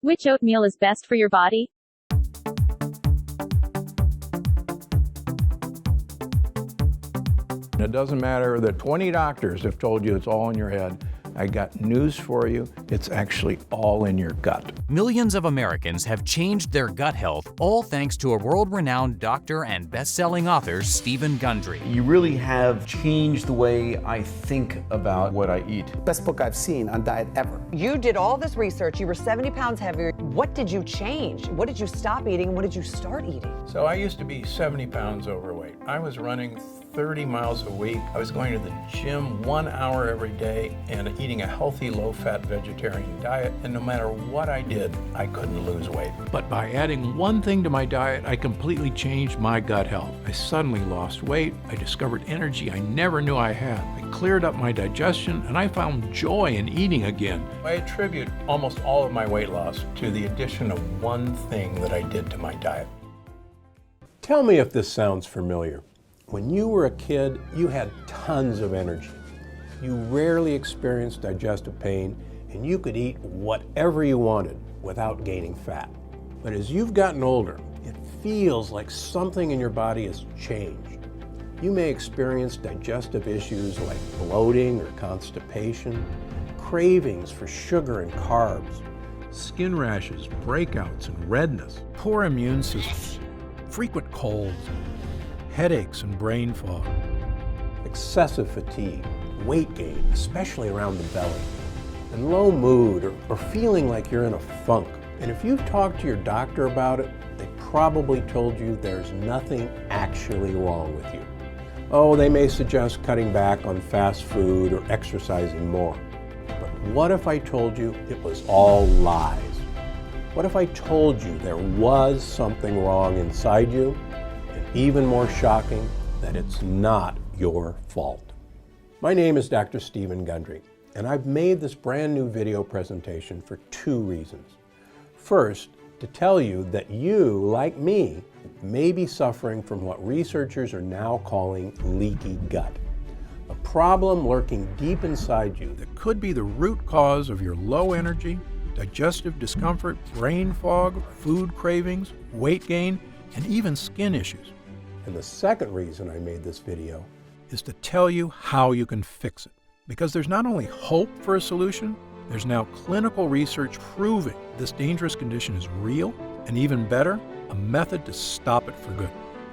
Which oatmeal is best for your body? It doesn't matter that 20 doctors have told you it's all in your head. I got news for you. It's actually all in your gut. Millions of Americans have changed their gut health, all thanks to a world-renowned doctor and best-selling author, Stephen Gundry. You really have changed the way I think about what I eat. Best book I've seen on diet ever. You did all this research. You were 70 pounds heavier. What did you change? What did you stop eating and what did you start eating? So I used to be 70 pounds overweight. I was running 30 miles a week. I was going to the gym 1 hour every day and eating a healthy, low-fat vegetarian diet. And no matter what I did, I couldn't lose weight. But by adding one thing to my diet, I completely changed my gut health. I suddenly lost weight. I discovered energy I never knew I had. I cleared up my digestion and I found joy in eating again. I attribute almost all of my weight loss to the addition of one thing that I did to my diet. Tell me if this sounds familiar. When you were a kid, you had tons of energy. You rarely experienced digestive pain, and you could eat whatever you wanted without gaining fat. But as you've gotten older, it feels like something in your body has changed. You may experience digestive issues like bloating or constipation, cravings for sugar and carbs, skin rashes, breakouts, and redness, poor immune systems, frequent colds, headaches and brain fog, excessive fatigue, weight gain, especially around the belly, and low mood or feeling like you're in a funk. And if you've talked to your doctor about it, they probably told you there's nothing actually wrong with you. Oh, they may suggest cutting back on fast food or exercising more. But what if I told you it was all lies? What if I told you there was something wrong inside you? Even more shocking, that it's not your fault. My name is Dr. Stephen Gundry, and I've made this brand new video presentation for two reasons. First, to tell you that you, like me, may be suffering from what researchers are now calling leaky gut, a problem lurking deep inside you that could be the root cause of your low energy, digestive discomfort, brain fog, food cravings, weight gain, and even skin issues. And the second reason I made this video is to tell you how you can fix it. Because there's not only hope for a solution, there's now clinical research proving this dangerous condition is real, and even better, a method to stop it for good.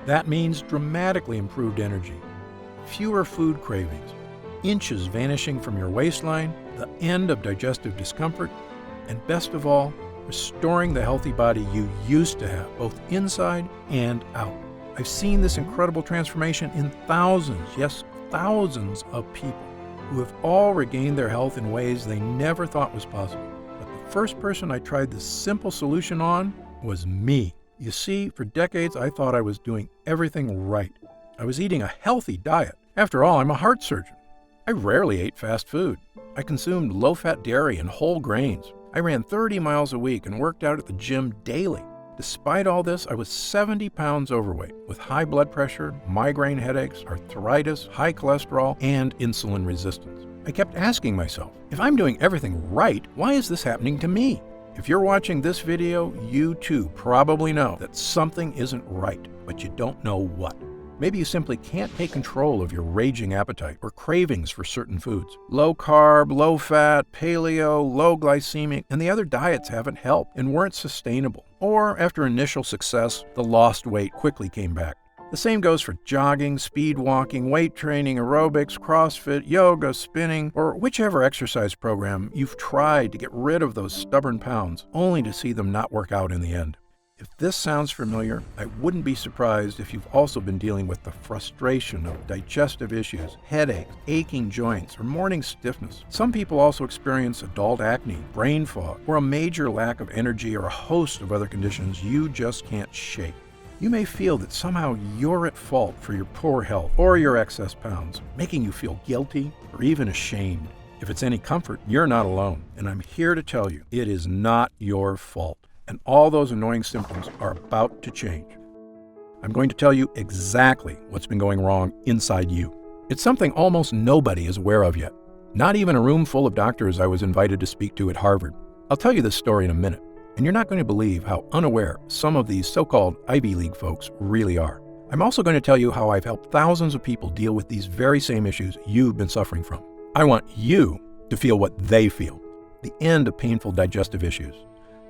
That means dramatically improved energy, fewer food cravings, inches vanishing from your waistline, the end of digestive discomfort, and best of all, restoring the healthy body you used to have, both inside and out. I've seen this incredible transformation in thousands, yes, thousands of people who have all regained their health in ways they never thought was possible. But the first person I tried this simple solution on was me. You see, for decades I thought I was doing everything right. I was eating a healthy diet. After all, I'm a heart surgeon. I rarely ate fast food. I consumed low-fat dairy and whole grains. I ran 30 miles a week and worked out at the gym daily. Despite all this, I was 70 pounds overweight with high blood pressure, migraine headaches, arthritis, high cholesterol, and insulin resistance. I kept asking myself, if I'm doing everything right, why is this happening to me? If you're watching this video, you too probably know that something isn't right, but you don't know what. Maybe you simply can't take control of your raging appetite or cravings for certain foods. Low carb, low fat, paleo, low glycemic, and the other diets haven't helped and weren't sustainable. Or after initial success, the lost weight quickly came back. The same goes for jogging, speed walking, weight training, aerobics, CrossFit, yoga, spinning, or whichever exercise program you've tried to get rid of those stubborn pounds, only to see them not work out in the end. If this sounds familiar, I wouldn't be surprised if you've also been dealing with the frustration of digestive issues, headaches, aching joints, or morning stiffness. Some people also experience adult acne, brain fog, or a major lack of energy or a host of other conditions you just can't shake. You may feel that somehow you're at fault for your poor health or your excess pounds, making you feel guilty or even ashamed. If it's any comfort, you're not alone, and I'm here to tell you it is not your fault. And all those annoying symptoms are about to change. I'm going to tell you exactly what's been going wrong inside you. It's something almost nobody is aware of yet. Not even a room full of doctors I was invited to speak to at Harvard. I'll tell you this story in a minute. And you're not going to believe how unaware some of these so-called Ivy League folks really are. I'm also going to tell you how I've helped thousands of people deal with these very same issues you've been suffering from. I want you to feel what they feel. The end of painful digestive issues.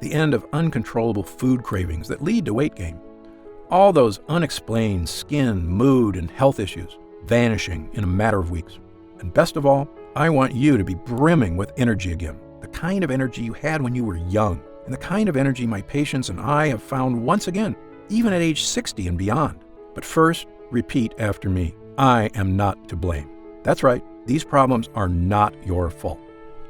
The end of uncontrollable food cravings that lead to weight gain. All those unexplained skin, mood, and health issues vanishing in a matter of weeks. And best of all, I want you to be brimming with energy again. The kind of energy you had when you were young, and the kind of energy my patients and I have found once again, even at age 60 and beyond. But first, repeat after me. I am not to blame. That's right, these problems are not your fault.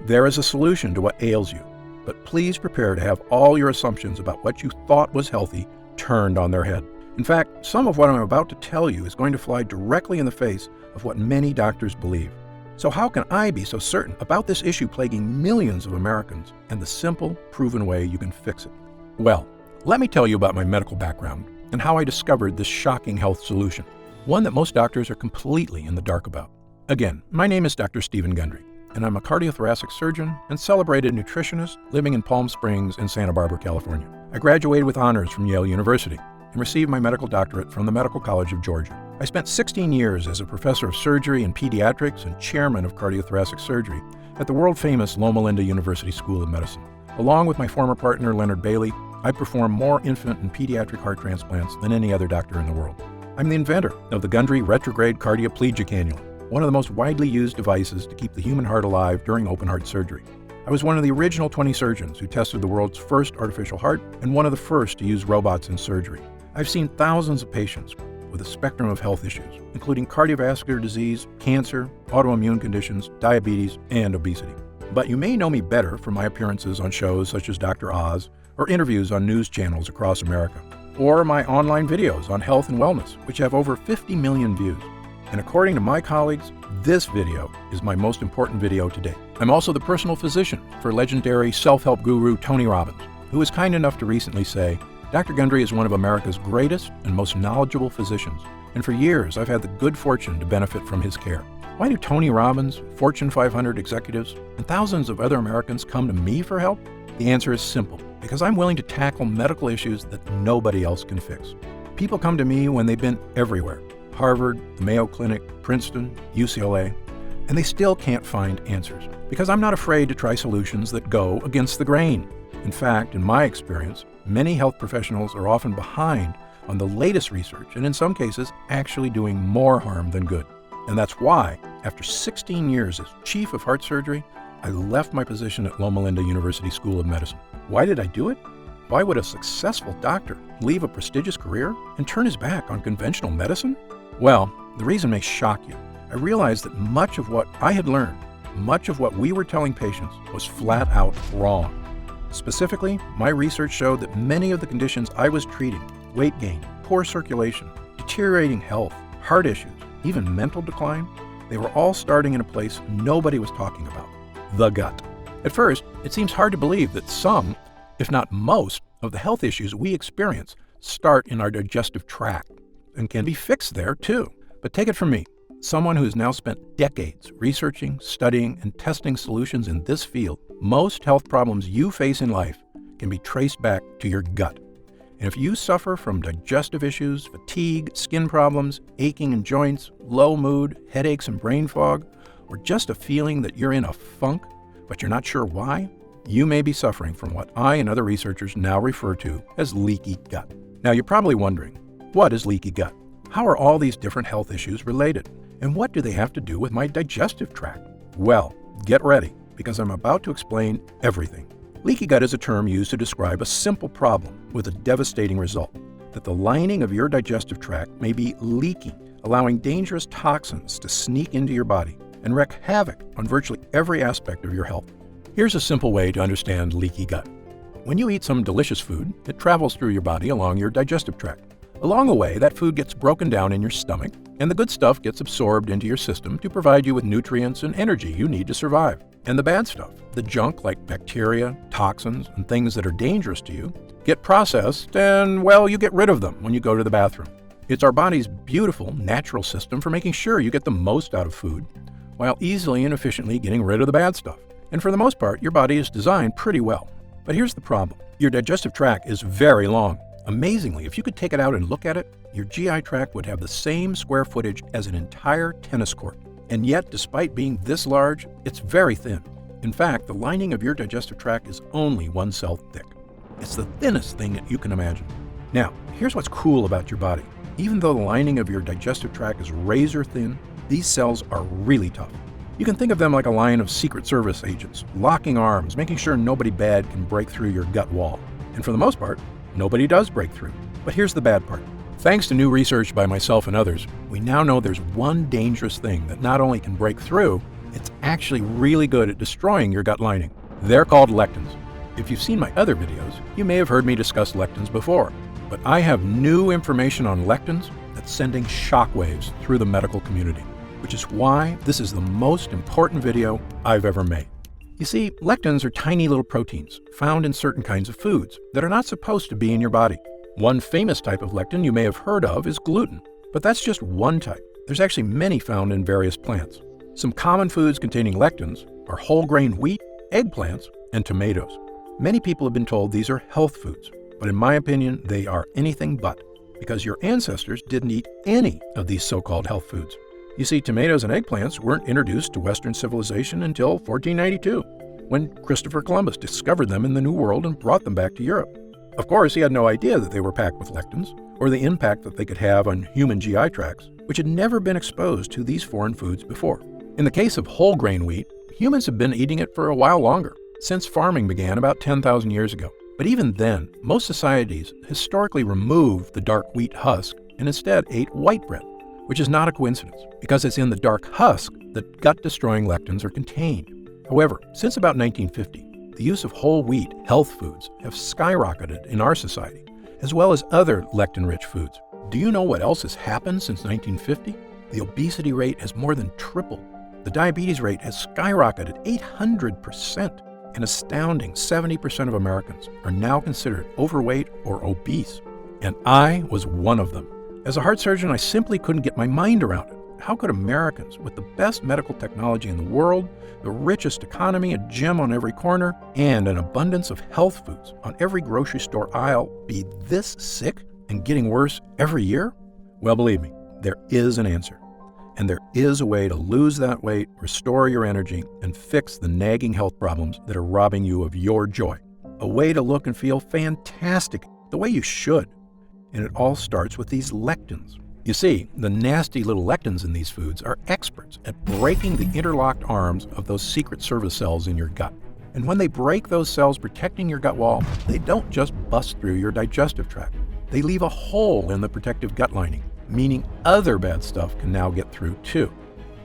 There is a solution to what ails you, but please prepare to have all your assumptions about what you thought was healthy turned on their head. In fact, some of what I'm about to tell you is going to fly directly in the face of what many doctors believe. So how can I be so certain about this issue plaguing millions of Americans and the simple, proven way you can fix it? Well, let me tell you about my medical background and how I discovered this shocking health solution, one that most doctors are completely in the dark about. Again, my name is Dr. Stephen Gundry, and I'm a cardiothoracic surgeon and celebrated nutritionist living in Palm Springs and Santa Barbara, California. I graduated with honors from Yale University and received my medical doctorate from the Medical College of Georgia. I spent 16 years as a professor of surgery and pediatrics and chairman of cardiothoracic surgery at the world-famous Loma Linda University School of Medicine. Along with my former partner, Leonard Bailey, I perform more infant and pediatric heart transplants than any other doctor in the world. I'm the inventor of the Gundry retrograde cardioplegia cannula, one of the most widely used devices to keep the human heart alive during open heart surgery. I was one of the original 20 surgeons who tested the world's first artificial heart and one of the first to use robots in surgery. I've seen thousands of patients with a spectrum of health issues, including cardiovascular disease, cancer, autoimmune conditions, diabetes, and obesity. But you may know me better from my appearances on shows such as Dr. Oz or interviews on news channels across America, or my online videos on health and wellness, which have over 50 million views. And according to my colleagues, this video is my most important video to date. I'm also the personal physician for legendary self-help guru Tony Robbins, who was kind enough to recently say, Dr. Gundry is one of America's greatest and most knowledgeable physicians, and for years I've had the good fortune to benefit from his care. Why do Tony Robbins, Fortune 500 executives, and thousands of other Americans come to me for help? The answer is simple, because I'm willing to tackle medical issues that nobody else can fix. People come to me when they've been everywhere, Harvard, the Mayo Clinic, Princeton, UCLA, and they still can't find answers, because I'm not afraid to try solutions that go against the grain. In fact, in my experience, many health professionals are often behind on the latest research and in some cases actually doing more harm than good. And that's why, after 16 years as chief of heart surgery, I left my position at Loma Linda University School of Medicine. Why did I do it? Why would a successful doctor leave a prestigious career and turn his back on conventional medicine? Well, the reason may shock you. I realized that much of what I had learned, much of what we were telling patients was flat out wrong. Specifically, my research showed that many of the conditions I was treating, weight gain, poor circulation, deteriorating health, heart issues, even mental decline, they were all starting in a place nobody was talking about, the gut. At first, it seems hard to believe that some, if not most, of the health issues we experience start in our digestive tract and can be fixed there too. But take it from me, someone who has now spent decades researching, studying, and testing solutions in this field, most health problems you face in life can be traced back to your gut. And if you suffer from digestive issues, fatigue, skin problems, aching in joints, low mood, headaches and brain fog, or just a feeling that you're in a funk, but you're not sure why, you may be suffering from what I and other researchers now refer to as leaky gut. Now you're probably wondering, what is leaky gut? How are all these different health issues related? And what do they have to do with my digestive tract? Well, get ready, because I'm about to explain everything. Leaky gut is a term used to describe a simple problem with a devastating result, that the lining of your digestive tract may be leaking, allowing dangerous toxins to sneak into your body and wreak havoc on virtually every aspect of your health. Here's a simple way to understand leaky gut. When you eat some delicious food, it travels through your body along your digestive tract. Along the way, that food gets broken down in your stomach, and the good stuff gets absorbed into your system to provide you with nutrients and energy you need to survive. And the bad stuff, the junk like bacteria, toxins, and things that are dangerous to you, get processed and, well, you get rid of them when you go to the bathroom. It's our body's beautiful, natural system for making sure you get the most out of food, while easily and efficiently getting rid of the bad stuff. And for the most part, your body is designed pretty well. But here's the problem. Your digestive tract is very long. Amazingly, if you could take it out and look at it, your GI tract would have the same square footage as an entire tennis court. And yet, despite being this large, it's very thin. In fact, the lining of your digestive tract is only 1 cell thick. It's the thinnest thing that you can imagine. Now, here's what's cool about your body. Even though the lining of your digestive tract is razor thin, these cells are really tough. You can think of them like a line of Secret Service agents, locking arms, making sure nobody bad can break through your gut wall. And for the most part, nobody does break through. But here's the bad part. Thanks to new research by myself and others, we now know there's one dangerous thing that not only can break through, it's actually really good at destroying your gut lining. They're called lectins. If you've seen my other videos, you may have heard me discuss lectins before. But I have new information on lectins that's sending shockwaves through the medical community, which is why this is the most important video I've ever made. You see, lectins are tiny little proteins found in certain kinds of foods that are not supposed to be in your body. One famous type of lectin you may have heard of is gluten, but that's just one type. There's actually many found in various plants. Some common foods containing lectins are whole grain wheat, eggplants, and tomatoes. Many people have been told these are health foods, but in my opinion, they are anything but, because your ancestors didn't eat any of these so-called health foods. You see, tomatoes and eggplants weren't introduced to Western civilization until 1492, when Christopher Columbus discovered them in the New World and brought them back to Europe. Of course, he had no idea that they were packed with lectins, or the impact that they could have on human GI tracts, which had never been exposed to these foreign foods before. In the case of whole grain wheat, humans have been eating it for a while longer, since farming began about 10,000 years ago. But even then, most societies historically removed the dark wheat husk and instead ate white bread, which is not a coincidence, because it's in the dark husk that gut-destroying lectins are contained. However, since about 1950, the use of whole wheat health foods have skyrocketed in our society, as well as other lectin-rich foods. Do you know what else has happened since 1950? The obesity rate has more than tripled. The diabetes rate has skyrocketed 800%. An astounding 70% of Americans are now considered overweight or obese, and I was one of them. As a heart surgeon, I simply couldn't get my mind around it. How could Americans with the best medical technology in the world, the richest economy, a gym on every corner, and an abundance of health foods on every grocery store aisle be this sick and getting worse every year? Well, believe me, there is an answer. And there is a way to lose that weight, restore your energy, and fix the nagging health problems that are robbing you of your joy. A way to look and feel fantastic, the way you should. And it all starts with these lectins. You see, the nasty little lectins in these foods are experts at breaking the interlocked arms of those Secret Service cells in your gut. And when they break those cells protecting your gut wall, they don't just bust through your digestive tract. They leave a hole in the protective gut lining, meaning other bad stuff can now get through too.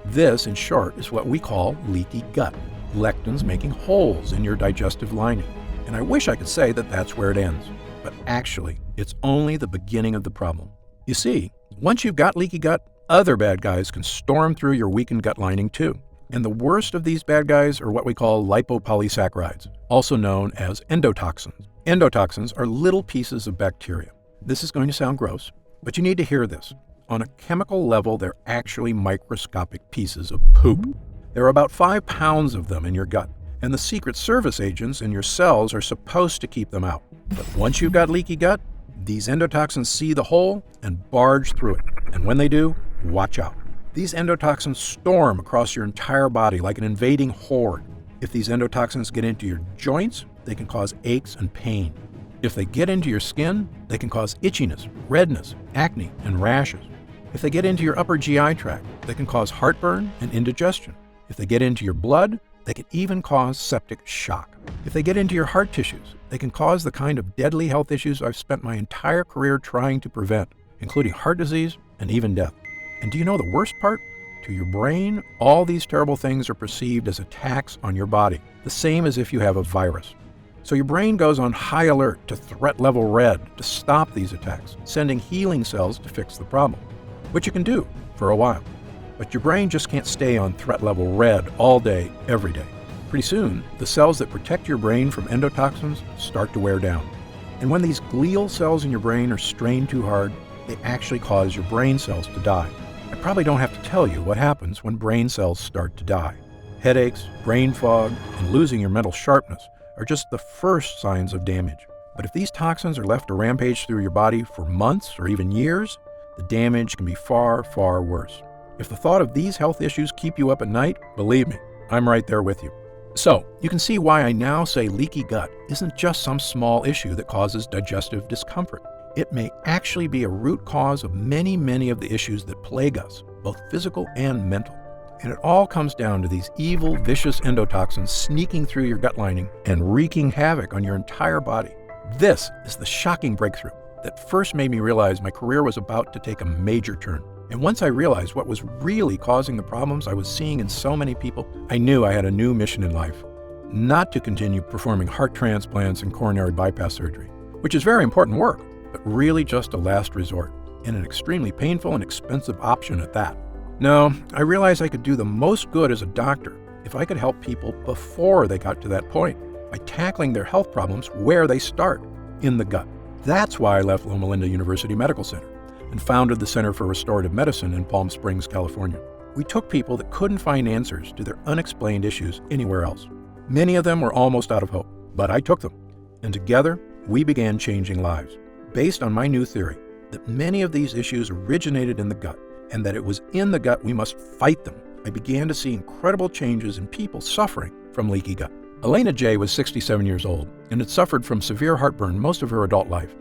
This, in short, is what we call leaky gut, lectins making holes in your digestive lining. And I wish I could say that that's where it ends, but actually, it's only the beginning of the problem. You see, once you've got leaky gut, other bad guys can storm through your weakened gut lining too. And the worst of these bad guys are what we call lipopolysaccharides, also known as endotoxins. Endotoxins are little pieces of bacteria. This is going to sound gross, but you need to hear this. On a chemical level, they're actually microscopic pieces of poop. There are about 5 pounds of them in your gut, and the Secret Service agents in your cells are supposed to keep them out. But once you've got leaky gut, these endotoxins see the hole and barge through it. And when they do, watch out. These endotoxins storm across your entire body like an invading horde. If these endotoxins get into your joints, they can cause aches and pain. If they get into your skin, they can cause itchiness, redness, acne, and rashes. If they get into your upper GI tract, they can cause heartburn and indigestion. If they get into your blood, they can even cause septic shock. If they get into your heart tissues, they can cause the kind of deadly health issues I've spent my entire career trying to prevent, including heart disease and even death. And do you know the worst part? To your brain, all these terrible things are perceived as attacks on your body, the same as if you have a virus. So your brain goes on high alert to threat level red to stop these attacks, sending healing cells to fix the problem, which you can do for a while. But your brain just can't stay on threat level red all day, every day. Pretty soon, the cells that protect your brain from endotoxins start to wear down. And when these glial cells in your brain are strained too hard, they actually cause your brain cells to die. I probably don't have to tell you what happens when brain cells start to die. Headaches, brain fog, and losing your mental sharpness are just the first signs of damage. But if these toxins are left to rampage through your body for months or even years, the damage can be far, far worse. If the thought of these health issues keep you up at night, believe me, I'm right there with you. So, you can see why I now say leaky gut isn't just some small issue that causes digestive discomfort. It may actually be a root cause of many, many of the issues that plague us, both physical and mental. And it all comes down to these evil, vicious endotoxins sneaking through your gut lining and wreaking havoc on your entire body. This is the shocking breakthrough that first made me realize my career was about to take a major turn. And once I realized what was really causing the problems I was seeing in so many people, I knew I had a new mission in life. Not to continue performing heart transplants and coronary bypass surgery, which is very important work, but really just a last resort, and an extremely painful and expensive option at that. No, I realized I could do the most good as a doctor if I could help people before they got to that point, by tackling their health problems where they start, in the gut. That's why I left Loma Linda University Medical Center and founded the Center for Restorative Medicine in Palm Springs, California. We took people that couldn't find answers to their unexplained issues anywhere else. Many of them were almost out of hope, but I took them. And together, we began changing lives, based on my new theory that many of these issues originated in the gut, and that it was in the gut we must fight them. I began to see incredible changes in people suffering from leaky gut. Elena J. was 67 years old and had suffered from severe heartburn most of her adult life.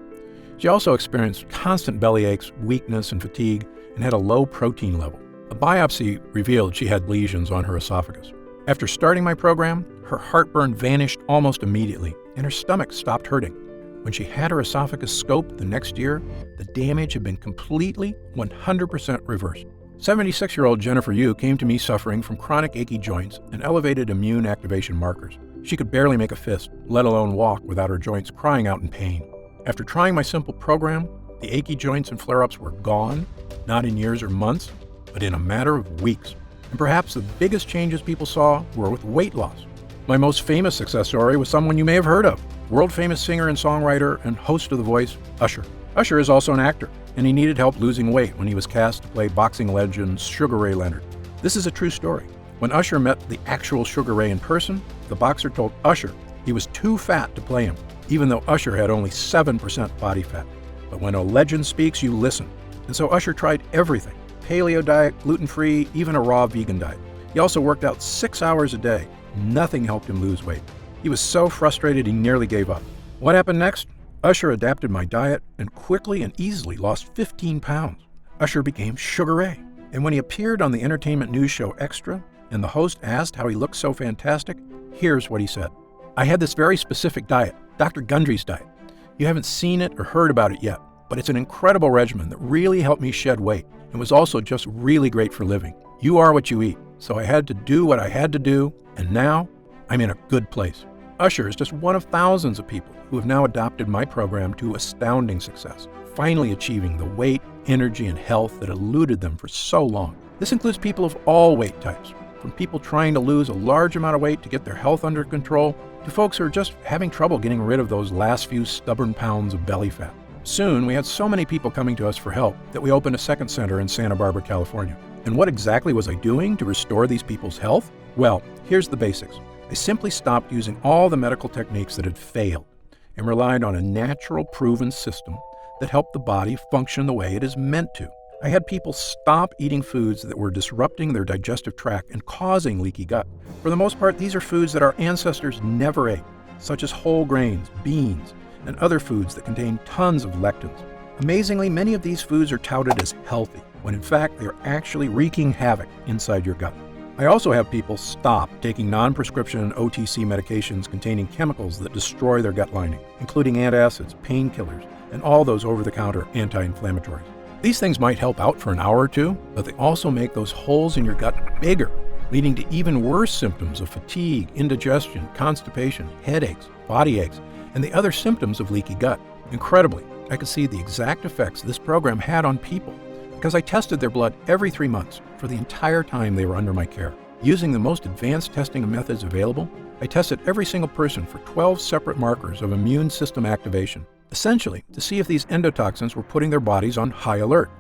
She also experienced constant belly aches, weakness, and fatigue, and had a low protein level. A biopsy revealed she had lesions on her esophagus. After starting my program, her heartburn vanished almost immediately, and her stomach stopped hurting. When she had her esophagus scoped the next year, the damage had been completely 100% reversed. 76-year-old Jennifer Yu came to me suffering from chronic achy joints and elevated immune activation markers. She could barely make a fist, let alone walk, without her joints crying out in pain. After trying my simple program, the achy joints and flare-ups were gone, not in years or months, but in a matter of weeks. And perhaps the biggest changes people saw were with weight loss. My most famous success story was someone you may have heard of, world-famous singer and songwriter and host of The Voice, Usher. Usher is also an actor, and he needed help losing weight when he was cast to play boxing legend Sugar Ray Leonard. This is a true story. When Usher met the actual Sugar Ray in person, the boxer told Usher he was too fat to play him, even though Usher had only 7% body fat. But when a legend speaks, you listen. And so Usher tried everything: paleo diet, gluten-free, even a raw vegan diet. He also worked out 6 hours a day. Nothing helped him lose weight. He was so frustrated he nearly gave up. What happened next? Usher adapted my diet and quickly and easily lost 15 pounds. Usher became Sugar Ray. And when he appeared on the entertainment news show Extra, and the host asked how he looked so fantastic, here's what he said. I had this very specific diet, Dr. Gundry's diet. You haven't seen it or heard about it yet, but it's an incredible regimen that really helped me shed weight and was also just really great for living. You are what you eat, so I had to do what I had to do, and now I'm in a good place. Usher is just one of thousands of people who have now adopted my program to astounding success, finally achieving the weight, energy, and health that eluded them for so long. This includes people of all weight types, from people trying to lose a large amount of weight to get their health under control, to folks who are just having trouble getting rid of those last few stubborn pounds of belly fat. Soon, we had so many people coming to us for help that we opened a second center in Santa Barbara, California. And what exactly was I doing to restore these people's health? Well, here's the basics. I simply stopped using all the medical techniques that had failed and relied on a natural, proven system that helped the body function the way it is meant to. I had people stop eating foods that were disrupting their digestive tract and causing leaky gut. For the most part, these are foods that our ancestors never ate, such as whole grains, beans, and other foods that contain tons of lectins. Amazingly, many of these foods are touted as healthy, when in fact they are actually wreaking havoc inside your gut. I also have people stop taking non-prescription OTC medications containing chemicals that destroy their gut lining, including antacids, painkillers, and all those over-the-counter anti-inflammatories. These things might help out for an hour or two, but they also make those holes in your gut bigger, leading to even worse symptoms of fatigue, indigestion, constipation, headaches, body aches, and the other symptoms of leaky gut. Incredibly, I could see the exact effects this program had on people because I tested their blood every 3 months for the entire time they were under my care. Using the most advanced testing methods available, I tested every single person for 12 separate markers of immune system activation, essentially to see if these endotoxins were putting their bodies on high alert.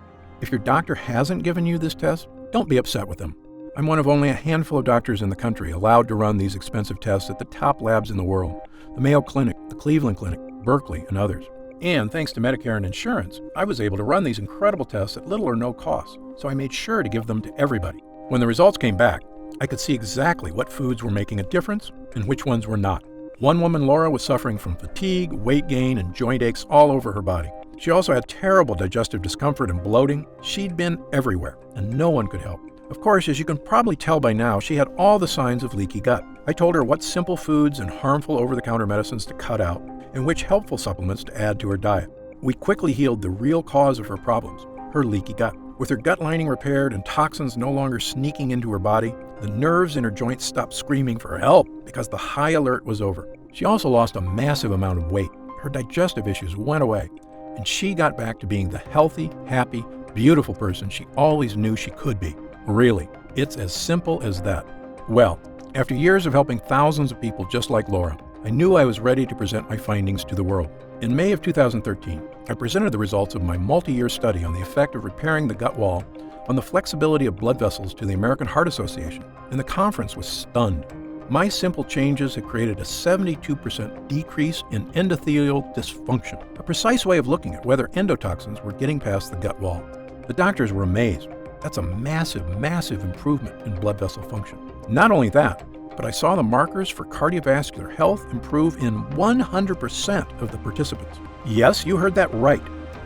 If your doctor hasn't given you this test, don't be upset with them. I'm one of only a handful of doctors in the country allowed to run these expensive tests at the top labs in the world, the Mayo Clinic, the Cleveland Clinic, Berkeley, and others. And thanks to Medicare and insurance, I was able to run these incredible tests at little or no cost, so I made sure to give them to everybody. When the results came back, I could see exactly what foods were making a difference and which ones were not. One woman, Laura, was suffering from fatigue, weight gain, and joint aches all over her body. She also had terrible digestive discomfort and bloating. She'd been everywhere, and no one could help. Of course, as you can probably tell by now, she had all the signs of leaky gut. I told her what simple foods and harmful over-the-counter medicines to cut out, and which helpful supplements to add to her diet. We quickly healed the real cause of her problems, her leaky gut. With her gut lining repaired and toxins no longer sneaking into her body, the nerves in her joints stopped screaming for help because the high alert was over. She also lost a massive amount of weight. Her digestive issues went away, and she got back to being the healthy, happy, beautiful person she always knew she could be. Really, it's as simple as that. Well, after years of helping thousands of people just like Laura, I knew I was ready to present my findings to the world. In May of 2013, I presented the results of my multi-year study on the effect of repairing the gut wall on the flexibility of blood vessels to the American Heart Association, and the conference was stunned. My simple changes had created a 72% decrease in endothelial dysfunction, a precise way of looking at whether endotoxins were getting past the gut wall. The doctors were amazed. That's a massive, massive improvement in blood vessel function. Not only that, but I saw the markers for cardiovascular health improve in 100% of the participants. Yes, you heard that right.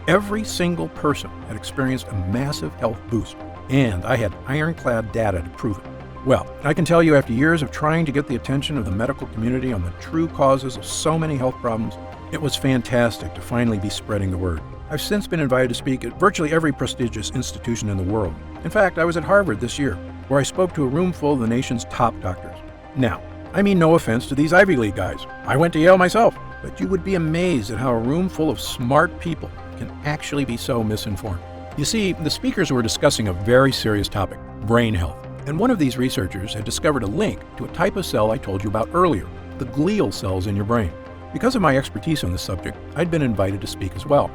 Every single person had experienced a massive health boost, and I had ironclad data to prove it. Well, I can tell you after years of trying to get the attention of the medical community on the true causes of so many health problems, it was fantastic to finally be spreading the word. I've since been invited to speak at virtually every prestigious institution in the world. In fact, I was at Harvard this year, where I spoke to a room full of the nation's top doctors. Now, I mean no offense to these Ivy League guys. I went to Yale myself, but you would be amazed at how a room full of smart people can actually be so misinformed. You see, the speakers were discussing a very serious topic, brain health. And one of these researchers had discovered a link to a type of cell I told you about earlier, the glial cells in your brain. Because of my expertise on this subject, I'd been invited to speak as well.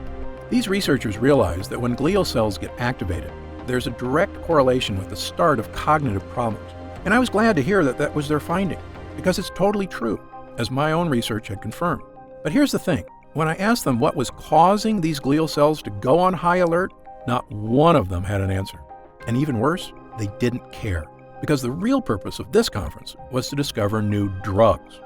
These researchers realized that when glial cells get activated, there's a direct correlation with the start of cognitive problems. And I was glad to hear that that was their finding, because it's totally true, as my own research had confirmed. But here's the thing. When I asked them what was causing these glial cells to go on high alert, not one of them had an answer. And even worse, they didn't care, because the real purpose of this conference was to discover new drugs.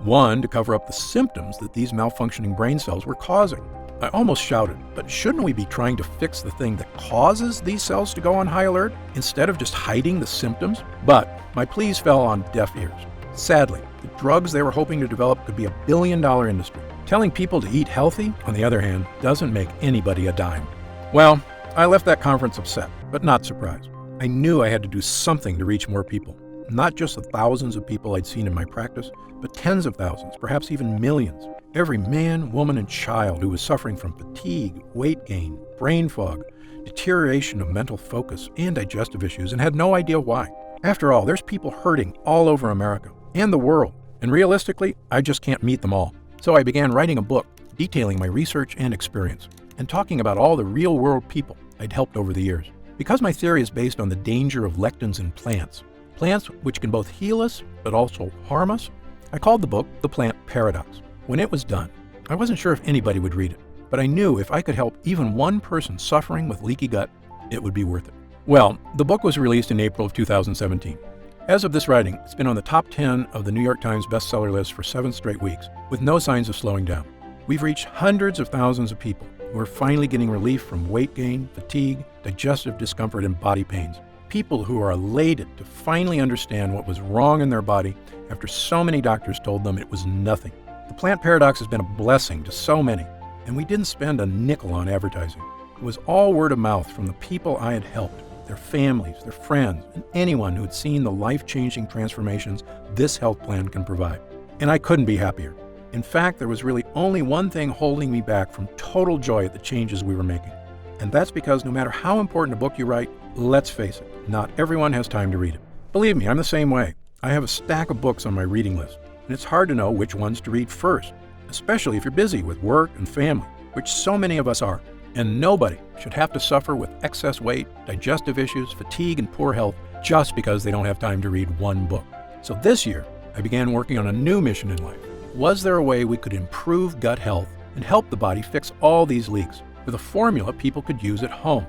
One, to cover up the symptoms that these malfunctioning brain cells were causing. I almost shouted, but shouldn't we be trying to fix the thing that causes these cells to go on high alert instead of just hiding the symptoms? But my pleas fell on deaf ears. Sadly, the drugs they were hoping to develop could be a billion-dollar industry. Telling people to eat healthy, on the other hand, doesn't make anybody a dime. Well, I left that conference upset, but not surprised. I knew I had to do something to reach more people. Not just the thousands of people I'd seen in my practice, but tens of thousands, perhaps even millions. Every man, woman, and child who was suffering from fatigue, weight gain, brain fog, deterioration of mental focus, and digestive issues, and had no idea why. After all, there's people hurting all over America and the world, and realistically, I just can't meet them all. So I began writing a book detailing my research and experience, and talking about all the real-world people I'd helped over the years. Because my theory is based on the danger of lectins in plants which can both heal us but also harm us, I called the book The Plant Paradox. When it was done, I wasn't sure if anybody would read it, but I knew if I could help even one person suffering with leaky gut, it would be worth it. Well, the book was released in April of 2017. As of this writing, it's been on the top 10 of the New York Times bestseller list for 7 straight weeks, with no signs of slowing down. We've reached hundreds of thousands of people who are finally getting relief from weight gain, fatigue, digestive discomfort, and body pains. People who are elated to finally understand what was wrong in their body after so many doctors told them it was nothing. The Plant Paradox has been a blessing to so many, and we didn't spend a nickel on advertising. It was all word of mouth from the people I had helped, their families, their friends, and anyone who had seen the life-changing transformations this health plan can provide. And I couldn't be happier. In fact, there was really only one thing holding me back from total joy at the changes we were making. And that's because no matter how important a book you write, let's face it, not everyone has time to read it. Believe me, I'm the same way. I have a stack of books on my reading list, and it's hard to know which ones to read first, especially if you're busy with work and family, which so many of us are. And nobody should have to suffer with excess weight, digestive issues, fatigue, and poor health just because they don't have time to read one book. So this year, I began working on a new mission in life, Was there a way we could improve gut health and help the body fix all these leaks with a formula people could use at home?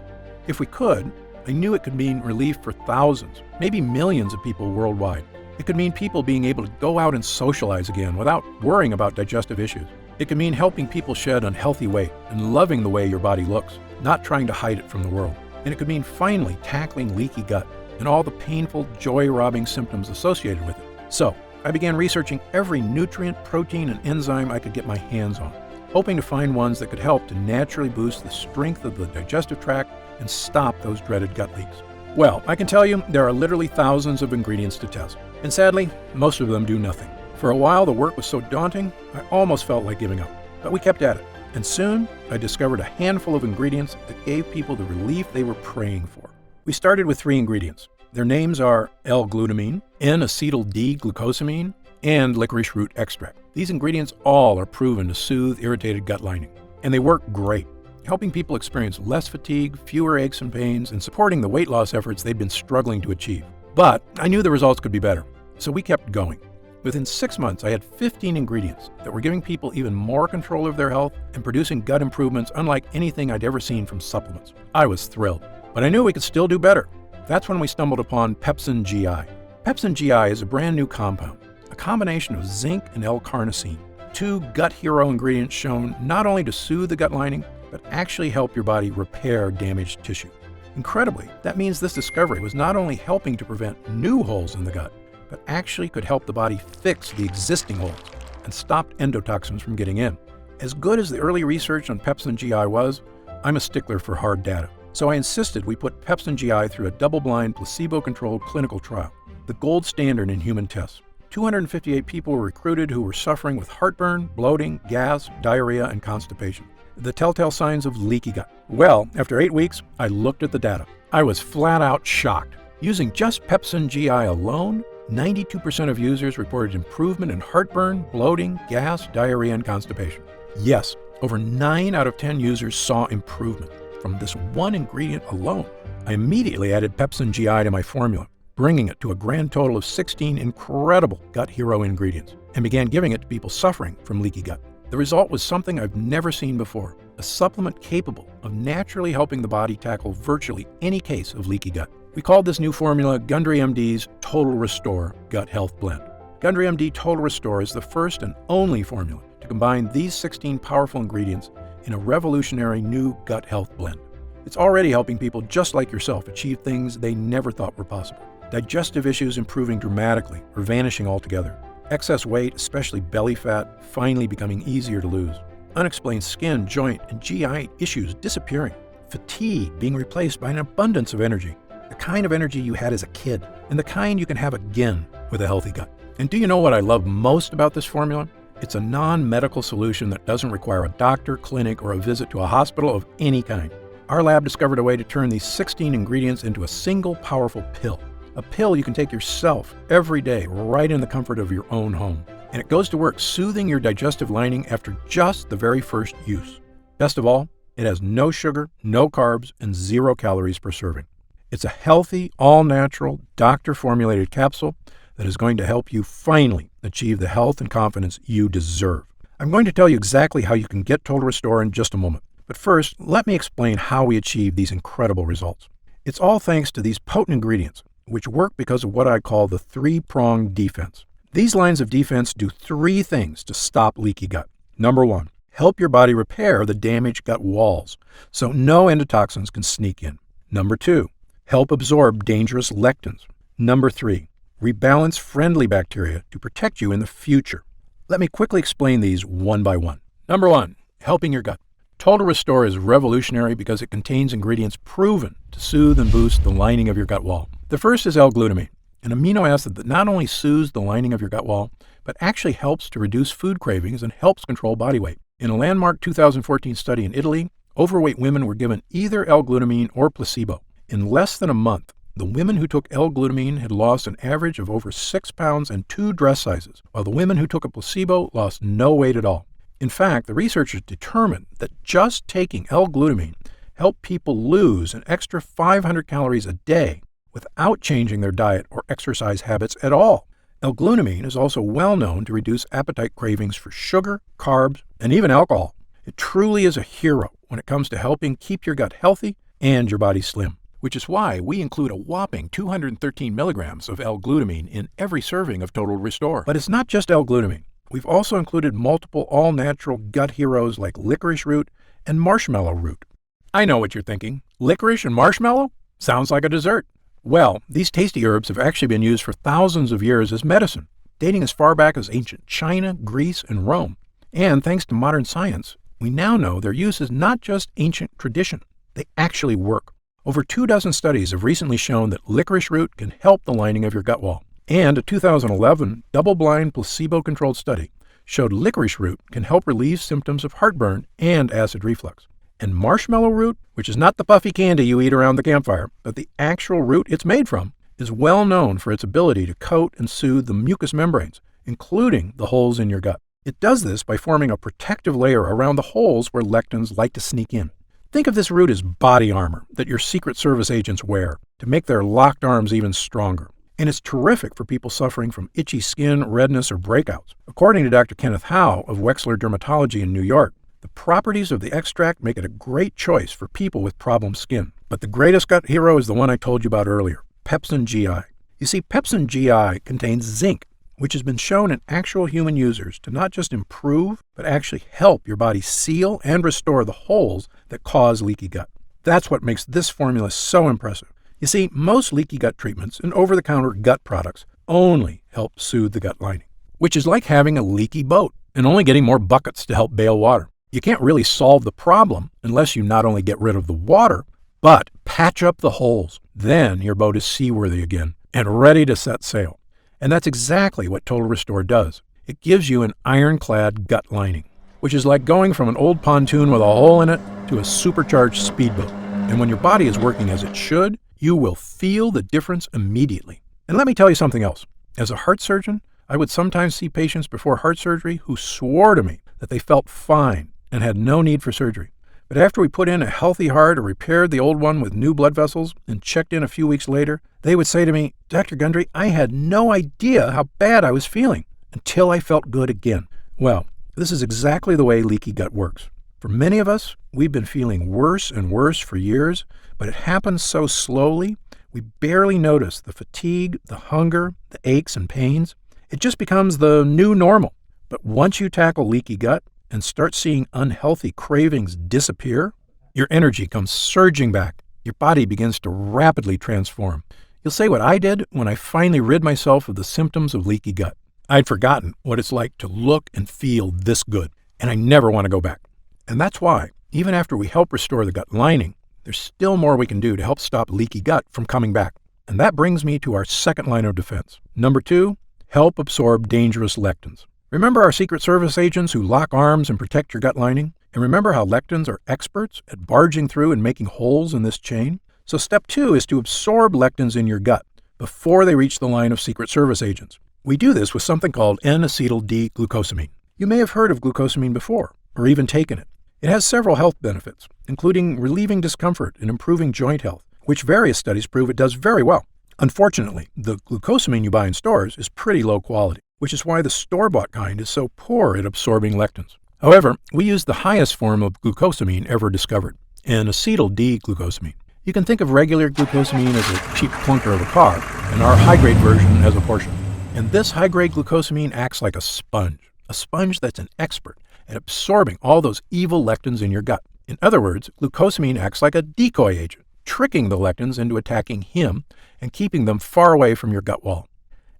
If we could, I knew it could mean relief for thousands, maybe millions of people worldwide. It could mean people being able to go out and socialize again without worrying about digestive issues. It could mean helping people shed unhealthy weight and loving the way your body looks, not trying to hide it from the world. And it could mean finally tackling leaky gut and all the painful, joy-robbing symptoms associated with it. So, I began researching every nutrient, protein, and enzyme I could get my hands on, hoping to find ones that could help to naturally boost the strength of the digestive tract and stop those dreaded gut leaks. Well, I can tell you there are literally thousands of ingredients to test, and sadly, most of them do nothing. For a while, the work was so daunting, I almost felt like giving up. But we kept at it, and soon I discovered a handful of ingredients that gave people the relief they were praying for. We started with 3 ingredients. Their names are L-glutamine, N-acetyl-D-glucosamine, and licorice root extract. These ingredients all are proven to soothe irritated gut lining, and they work great, helping people experience less fatigue, fewer aches and pains, and supporting the weight loss efforts they've been struggling to achieve. But I knew the results could be better, so we kept going. Within 6 months, I had 15 ingredients that were giving people even more control of their health and producing gut improvements unlike anything I'd ever seen from supplements. I was thrilled, but I knew we could still do better. That's when we stumbled upon Pepsin GI. Pepsin GI is a brand new compound, a combination of zinc and L-carnosine, 2 gut hero ingredients shown not only to soothe the gut lining, but actually help your body repair damaged tissue. Incredibly, that means this discovery was not only helping to prevent new holes in the gut, but actually could help the body fix the existing holes and stop endotoxins from getting in. As good as the early research on Pepsin GI was, I'm a stickler for hard data. So I insisted we put Pepsin GI through a double-blind, placebo-controlled clinical trial, the gold standard in human tests. 258 people were recruited who were suffering with heartburn, bloating, gas, diarrhea, and constipation, the telltale signs of leaky gut. Well, after 8 weeks, I looked at the data. I was flat out shocked. Using just Pepsin GI alone, 92% of users reported improvement in heartburn, bloating, gas, diarrhea, and constipation. Yes, over 9 out of 10 users saw improvement from this one ingredient alone. I immediately added Pepsin GI to my formula, bringing it to a grand total of 16 incredible gut hero ingredients, and began giving it to people suffering from leaky gut. The result was something I've never seen before, a supplement capable of naturally helping the body tackle virtually any case of leaky gut. We called this new formula Gundry MD's Total Restore Gut Health Blend. Gundry MD Total Restore is the first and only formula to combine these 16 powerful ingredients in a revolutionary new gut health blend. It's already helping people just like yourself achieve things they never thought were possible. Digestive issues improving dramatically or vanishing altogether. Excess weight, especially belly fat, finally becoming easier to lose. Unexplained skin, joint, and GI issues disappearing. Fatigue being replaced by an abundance of energy. The kind of energy you had as a kid, and the kind you can have again with a healthy gut. And do you know what I love most about this formula? It's a non-medical solution that doesn't require a doctor, clinic, or a visit to a hospital of any kind. Our lab discovered a way to turn these 16 ingredients into a single powerful pill. A pill you can take yourself every day, right in the comfort of your own home. And it goes to work soothing your digestive lining after just the very first use. Best of all, it has no sugar, no carbs, and 0 calories per serving. It's a healthy, all-natural, doctor-formulated capsule that is going to help you finally achieve the health and confidence you deserve. I'm going to tell you exactly how you can get Total Restore in just a moment. But first, let me explain how we achieve these incredible results. It's all thanks to these potent ingredients, which work because of what I call the 3-pronged defense. These lines of defense do 3 things to stop leaky gut. Number 1, help your body repair the damaged gut walls so no endotoxins can sneak in. Number 2, help absorb dangerous lectins. Number 3, rebalance friendly bacteria to protect you in the future. Let me quickly explain these one by one. Number 1, helping your gut. Total Restore is revolutionary because it contains ingredients proven to soothe and boost the lining of your gut wall. The first is L-glutamine, an amino acid that not only soothes the lining of your gut wall, but actually helps to reduce food cravings and helps control body weight. In a landmark 2014 study in Italy, overweight women were given either L-glutamine or placebo. In less than a month, the women who took L-glutamine had lost an average of over 6 pounds and 2 dress sizes, while the women who took a placebo lost no weight at all. In fact, the researchers determined that just taking L-glutamine helped people lose an extra 500 calories a day without changing their diet or exercise habits at all. L-glutamine is also well known to reduce appetite cravings for sugar, carbs, and even alcohol. It truly is a hero when it comes to helping keep your gut healthy and your body slim, which is why we include a whopping 213 milligrams of L-glutamine in every serving of Total Restore. But it's not just L-glutamine. We've also included multiple all-natural gut heroes like licorice root and marshmallow root. I know what you're thinking. Licorice and marshmallow? Sounds like a dessert. Well, these tasty herbs have actually been used for thousands of years as medicine, dating as far back as ancient China, Greece, and Rome. And thanks to modern science, we now know their use is not just ancient tradition. They actually work. Over 24 studies have recently shown that licorice root can help the lining of your gut wall. And a 2011 double-blind placebo-controlled study showed licorice root can help relieve symptoms of heartburn and acid reflux. And marshmallow root, which is not the puffy candy you eat around the campfire, but the actual root it's made from, is well known for its ability to coat and soothe the mucous membranes, including the holes in your gut. It does this by forming a protective layer around the holes where lectins like to sneak in. Think of this root as body armor that your Secret Service agents wear to make their locked arms even stronger. And it's terrific for people suffering from itchy skin, redness, or breakouts. According to Dr. Kenneth Howe of Wexler Dermatology in New York, the properties of the extract make it a great choice for people with problem skin. But the greatest gut hero is the one I told you about earlier, Pepsin GI. You see, Pepsin GI contains zinc, which has been shown in actual human users to not just improve, but actually help your body seal and restore the holes that cause leaky gut. That's what makes this formula so impressive. You see, most leaky gut treatments and over-the-counter gut products only help soothe the gut lining, which is like having a leaky boat and only getting more buckets to help bail water. You can't really solve the problem unless you not only get rid of the water, but patch up the holes. Then your boat is seaworthy again and ready to set sail. And that's exactly what Total Restore does. It gives you an ironclad gut lining, which is like going from an old pontoon with a hole in it to a supercharged speedboat. And when your body is working as it should, you will feel the difference immediately. And let me tell you something else. As a heart surgeon, I would sometimes see patients before heart surgery who swore to me that they felt fine and had no need for surgery. But after we put in a healthy heart or repaired the old one with new blood vessels and checked in a few weeks later, they would say to me, "Dr. Gundry, I had no idea how bad I was feeling until I felt good again." Well, this is exactly the way leaky gut works. For many of us, we've been feeling worse and worse for years, but it happens so slowly, we barely notice the fatigue, the hunger, the aches and pains. It just becomes the new normal. But once you tackle leaky gut and start seeing unhealthy cravings disappear, your energy comes surging back. Your body begins to rapidly transform. You'll say what I did when I finally rid myself of the symptoms of leaky gut. I'd forgotten what it's like to look and feel this good, and I never want to go back. And that's why, even after we help restore the gut lining, there's still more we can do to help stop leaky gut from coming back. And that brings me to our second line of defense. Number 2, help absorb dangerous lectins. Remember our Secret Service agents who lock arms and protect your gut lining? And remember how lectins are experts at barging through and making holes in this chain? So step 2 is to absorb lectins in your gut before they reach the line of Secret Service agents. We do this with something called N-acetyl-D-glucosamine. You may have heard of glucosamine before, or even taken it. It has several health benefits, including relieving discomfort and improving joint health, which various studies prove it does very well. Unfortunately, the glucosamine you buy in stores is pretty low quality, which is why the store-bought kind is so poor at absorbing lectins. However, we use the highest form of glucosamine ever discovered, N-acetyl-D-glucosamine. You can think of regular glucosamine as a cheap clunker of a car, and our high-grade version as a portion. And this high-grade glucosamine acts like a sponge that's an expert at absorbing all those evil lectins in your gut. In other words, glucosamine acts like a decoy agent, tricking the lectins into attacking him and keeping them far away from your gut wall.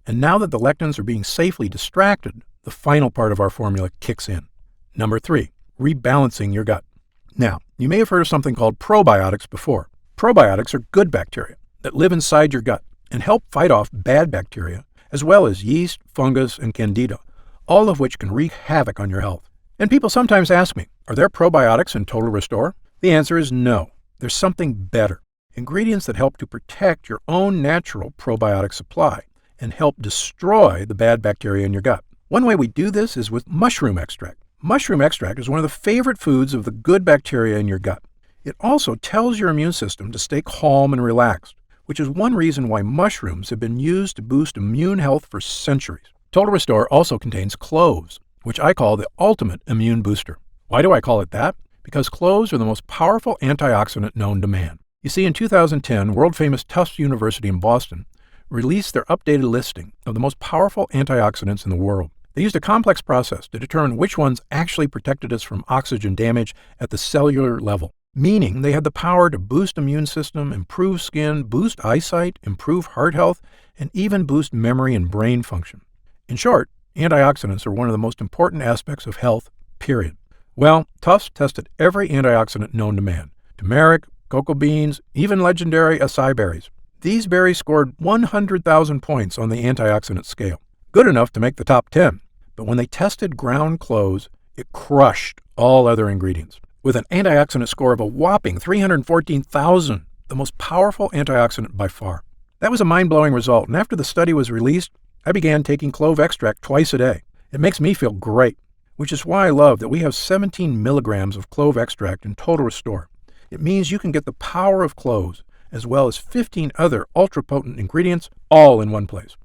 And now that the lectins are being safely distracted, the final part of our formula kicks in. Number 3, rebalancing your gut. Now, you may have heard of something called probiotics before. Probiotics are good bacteria that live inside your gut and help fight off bad bacteria, as well as yeast, fungus, and candida, all of which can wreak havoc on your health. And people sometimes ask me, are there probiotics in Total Restore? The answer is no. There's something better. Ingredients that help to protect your own natural probiotic supply and help destroy the bad bacteria in your gut. One way we do this is with mushroom extract. Mushroom extract is one of the favorite foods of the good bacteria in your gut. It also tells your immune system to stay calm and relaxed, which is one reason why mushrooms have been used to boost immune health for centuries. Total Restore also contains cloves, which I call the ultimate immune booster. Why do I call it that? Because cloves are the most powerful antioxidant known to man. You see, in 2010, world-famous Tufts University in Boston released their updated listing of the most powerful antioxidants in the world. They used a complex process to determine which ones actually protected us from oxygen damage at the cellular level, meaning they had the power to boost immune system, improve skin, boost eyesight, improve heart health, and even boost memory and brain function. In short, antioxidants are one of the most important aspects of health, period. Well, Tufts tested every antioxidant known to man: turmeric, cocoa beans, even legendary acai berries. These berries scored 100,000 points on the antioxidant scale, good enough to make the top 10. But when they tested ground cloves, it crushed all other ingredients, with an antioxidant score of a whopping 314,000, the most powerful antioxidant by far. That was a mind-blowing result, and after the study was released, I began taking clove extract twice a day. It makes me feel great, which is why I love that we have 17 milligrams of clove extract in Total Restore. It means you can get the power of cloves, as well as 15 other ultra-potent ingredients, all in one place.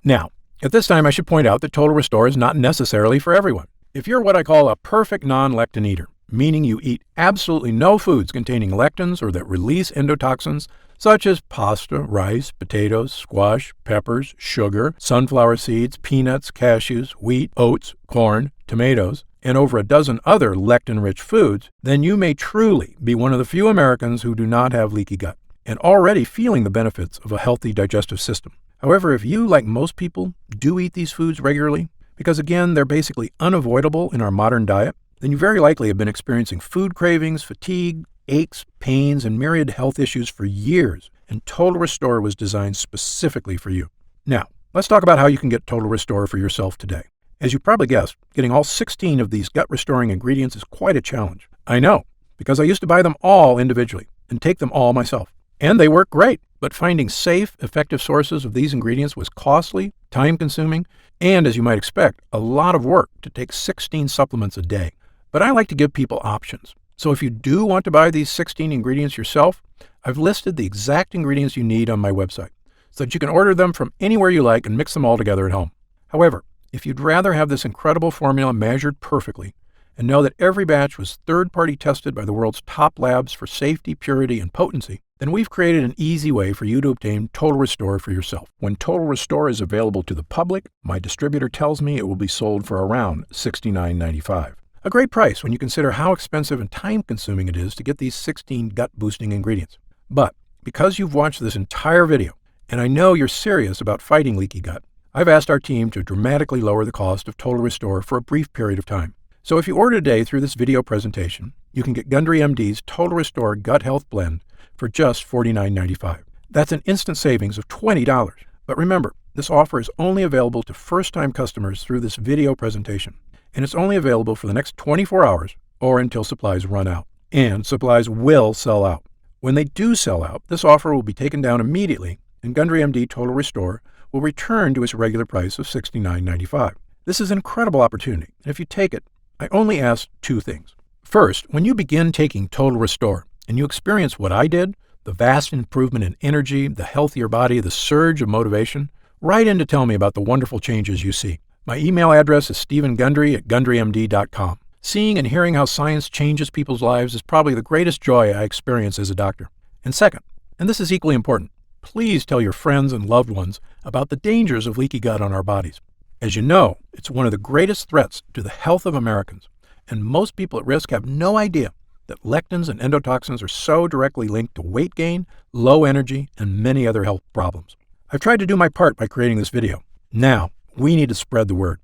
Now, at this time I should point out that Total Restore is not necessarily for everyone. If you're what I call a perfect non-lectin eater, meaning you eat absolutely no foods containing lectins or that release endotoxins, such as pasta, rice, potatoes, squash, peppers, sugar, sunflower seeds, peanuts, cashews, wheat, oats, corn, tomatoes, and over a dozen other lectin-rich foods, then you may truly be one of the few Americans who do not have leaky gut and already feeling the benefits of a healthy digestive system. However, if you, like most people, do eat these foods regularly, because again, they're basically unavoidable in our modern diet, then you very likely have been experiencing food cravings, fatigue, aches, pains, and myriad health issues for years, and Total Restore was designed specifically for you. Now, let's talk about how you can get Total Restore for yourself today. As you probably guessed, getting all 16 of these gut-restoring ingredients is quite a challenge. I know, because I used to buy them all individually and take them all myself. And they work great, but finding safe, effective sources of these ingredients was costly, time-consuming, and, as you might expect, a lot of work to take 16 supplements a day. But I like to give people options. So if you do want to buy these 16 ingredients yourself, I've listed the exact ingredients you need on my website, so that you can order them from anywhere you like and mix them all together at home. However, if you'd rather have this incredible formula measured perfectly, and know that every batch was third-party tested by the world's top labs for safety, purity, and potency, then we've created an easy way for you to obtain Total Restore for yourself. When Total Restore is available to the public, my distributor tells me it will be sold for around $69.95. A great price when you consider how expensive and time-consuming it is to get these 16 gut-boosting ingredients. But because you've watched this entire video, and I know you're serious about fighting leaky gut, I've asked our team to dramatically lower the cost of Total Restore for a brief period of time. So if you order today through this video presentation, you can get Gundry MD's Total Restore Gut Health Blend for just $49.95. That's an instant savings of $20. But remember, this offer is only available to first-time customers through this video presentation, and it's only available for the next 24 hours or until supplies run out. And supplies will sell out. When they do sell out, this offer will be taken down immediately, and Gundry MD Total Restore will return to its regular price of $69.95. This is an incredible opportunity, and if you take it, I only ask two things. First, when you begin taking Total Restore and you experience what I did, the vast improvement in energy, the healthier body, the surge of motivation, write in to tell me about the wonderful changes you see. My email address is stephen.gundry@gundrymd.com. Seeing and hearing how science changes people's lives is probably the greatest joy I experience as a doctor. And second, and this is equally important, please tell your friends and loved ones about the dangers of leaky gut on our bodies. As you know, it's one of the greatest threats to the health of Americans, and most people at risk have no idea that lectins and endotoxins are so directly linked to weight gain, low energy, and many other health problems. I've tried to do my part by creating this video. Now, we need to spread the word.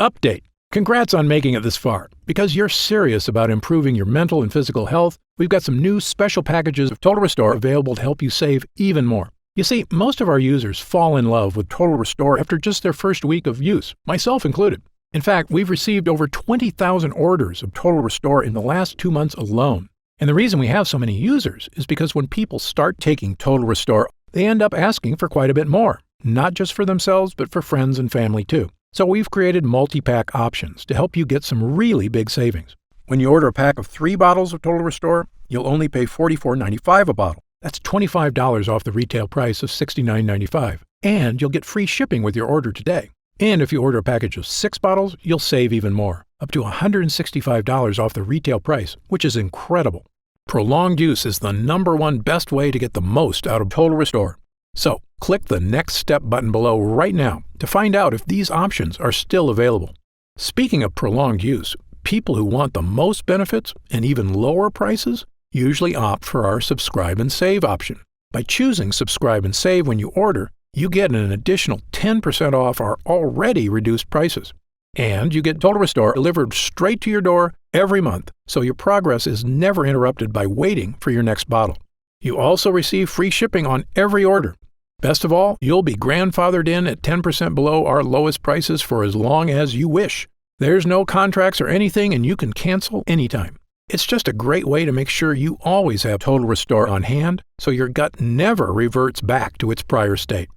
Update. Congrats on making it this far. Because you're serious about improving your mental and physical health, we've got some new special packages of Total Restore available to help you save even more. You see, most of our users fall in love with Total Restore after just their first week of use, myself included. In fact, we've received over 20,000 orders of Total Restore in the last 2 months alone. And the reason we have so many users is because when people start taking Total Restore, they end up asking for quite a bit more, not just for themselves, but for friends and family too. So we've created multi-pack options to help you get some really big savings. When you order a pack of 3 bottles of Total Restore, you'll only pay $44.95 a bottle. That's $25 off the retail price of $69.95. And you'll get free shipping with your order today. And if you order a package of 6 bottles, you'll save even more, up to $165 off the retail price, which is incredible. Prolonged use is the #1 best way to get the most out of Total Restore. So, click the Next Step button below right now to find out if these options are still available. Speaking of prolonged use, people who want the most benefits and even lower prices usually opt for our Subscribe and Save option. By choosing Subscribe and Save when you order, you get an additional 10% off our already reduced prices. And you get Total Restore delivered straight to your door every month, so your progress is never interrupted by waiting for your next bottle. You also receive free shipping on every order. Best of all, you'll be grandfathered in at 10% below our lowest prices for as long as you wish. There's no contracts or anything, and you can cancel anytime. It's just a great way to make sure you always have Total Restore on hand, so your gut never reverts back to its prior state.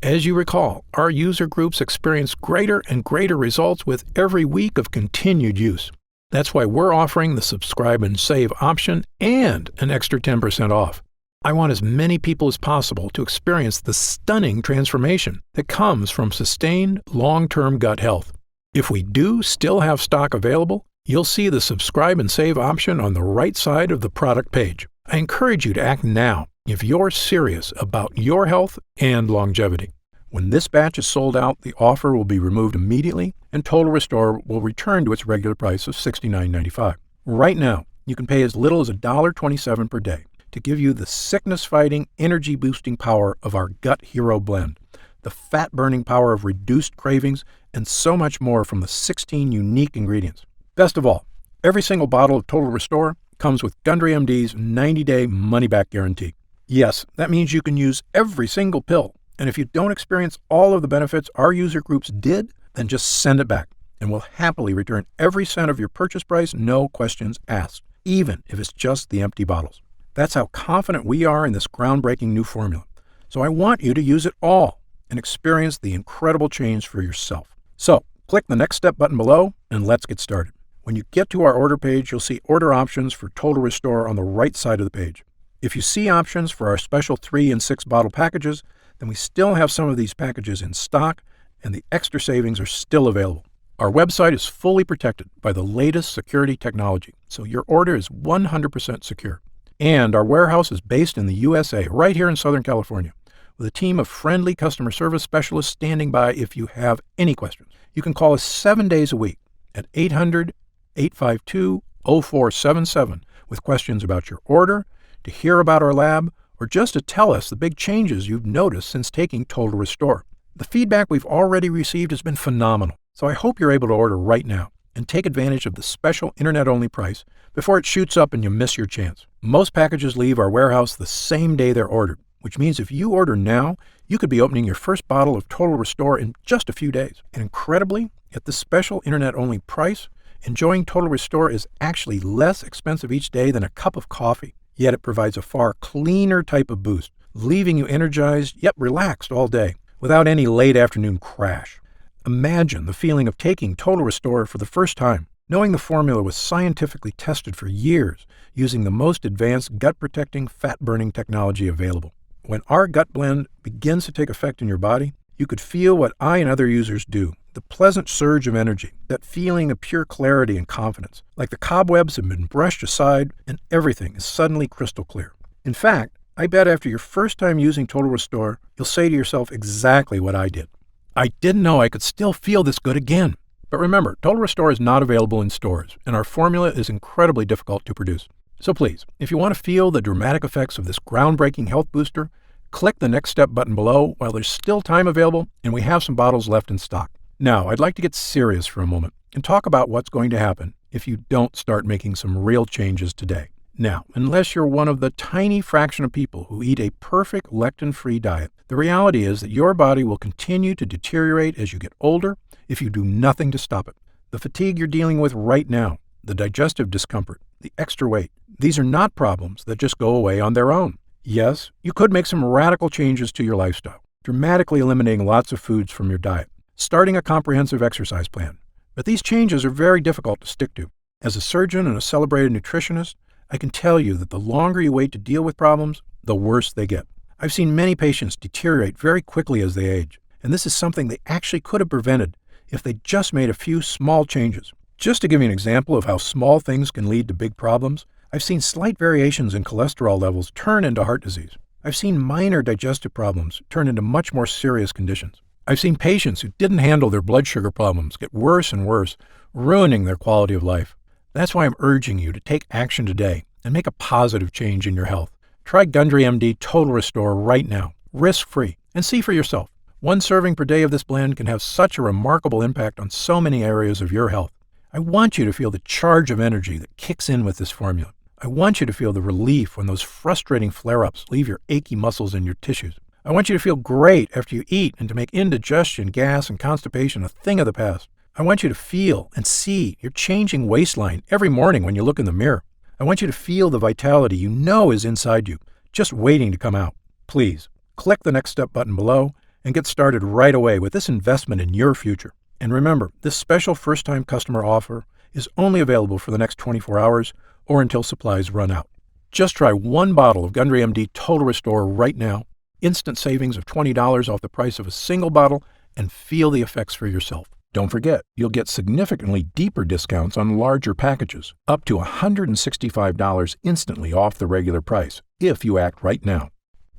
As you recall, our user groups experience greater and greater results with every week of continued use. That's why we're offering the Subscribe and Save option and an extra 10% off. I want as many people as possible to experience the stunning transformation that comes from sustained, long-term gut health. If we do still have stock available, you'll see the Subscribe and Save option on the right side of the product page. I encourage you to act now if you're serious about your health and longevity. When this batch is sold out, the offer will be removed immediately and Total Restore will return to its regular price of $69.95. Right now, you can pay as little as $1.27 per day to give you the sickness-fighting, energy-boosting power of our Gut Hero blend, the fat-burning power of reduced cravings, and so much more from the 16 unique ingredients. Best of all, every single bottle of Total Restore comes with Gundry MD's 90-day money-back guarantee. Yes, that means you can use every single pill, and if you don't experience all of the benefits our user groups did, then just send it back, and we'll happily return every cent of your purchase price, no questions asked, even if it's just the empty bottles. That's how confident we are in this groundbreaking new formula. So I want you to use it all and experience the incredible change for yourself. So, click the Next Step button below and let's get started. When you get to our order page, you'll see order options for Total Restore on the right side of the page. If you see options for our special 3 and 6 bottle packages, then we still have some of these packages in stock and the extra savings are still available. Our website is fully protected by the latest security technology, so your order is 100% secure. And our warehouse is based in the USA, right here in Southern California, with a team of friendly customer service specialists standing by if you have any questions. You can call us 7 days a week at 800-852-0477 with questions about your order, to hear about our lab, or just to tell us the big changes you've noticed since taking Total Restore. The feedback we've already received has been phenomenal, so I hope you're able to order right now and take advantage of the special internet-only price before it shoots up and you miss your chance. Most packages leave our warehouse the same day they're ordered, which means if you order now, you could be opening your first bottle of Total Restore in just a few days. And incredibly, at this special internet-only price, enjoying Total Restore is actually less expensive each day than a cup of coffee, yet it provides a far cleaner type of boost, leaving you energized yet relaxed all day, without any late afternoon crash. Imagine the feeling of taking Total Restore for the first time, knowing the formula was scientifically tested for years using the most advanced gut-protecting, fat-burning technology available. When our gut blend begins to take effect in your body, you could feel what I and other users do, the pleasant surge of energy, that feeling of pure clarity and confidence, like the cobwebs have been brushed aside and everything is suddenly crystal clear. In fact, I bet after your first time using Total Restore, you'll say to yourself exactly what I did. I didn't know I could still feel this good again. But remember, Total Restore is not available in stores, and our formula is incredibly difficult to produce. So please, if you want to feel the dramatic effects of this groundbreaking health booster, click the Next Step button below while there's still time available and we have some bottles left in stock. Now, I'd like to get serious for a moment and talk about what's going to happen if you don't start making some real changes today. Now, unless you're one of the tiny fraction of people who eat a perfect lectin-free diet, the reality is that your body will continue to deteriorate as you get older if you do nothing to stop it. The fatigue you're dealing with right now, the digestive discomfort, the extra weight, these are not problems that just go away on their own. Yes, you could make some radical changes to your lifestyle, dramatically eliminating lots of foods from your diet, starting a comprehensive exercise plan. But these changes are very difficult to stick to. As a surgeon and a celebrated nutritionist, I can tell you that the longer you wait to deal with problems, the worse they get. I've seen many patients deteriorate very quickly as they age, and this is something they actually could have prevented if they just made a few small changes. Just to give you an example of how small things can lead to big problems, I've seen slight variations in cholesterol levels turn into heart disease. I've seen minor digestive problems turn into much more serious conditions. I've seen patients who didn't handle their blood sugar problems get worse and worse, ruining their quality of life. That's why I'm urging you to take action today and make a positive change in your health. Try Gundry MD Total Restore right now, risk-free, and see for yourself. One serving per day of this blend can have such a remarkable impact on so many areas of your health. I want you to feel the charge of energy that kicks in with this formula. I want you to feel the relief when those frustrating flare-ups leave your achy muscles and your tissues. I want you to feel great after you eat and to make indigestion, gas, and constipation a thing of the past. I want you to feel and see your changing waistline every morning when you look in the mirror. I want you to feel the vitality you know is inside you, just waiting to come out. Please, click the Next Step button below and get started right away with this investment in your future. And remember, this special first-time customer offer is only available for the next 24 hours or until supplies run out. Just try one bottle of Gundry MD Total Restore right now, instant savings of $20 off the price of a single bottle, and feel the effects for yourself. Don't forget, you'll get significantly deeper discounts on larger packages, up to $165 instantly off the regular price, if you act right now.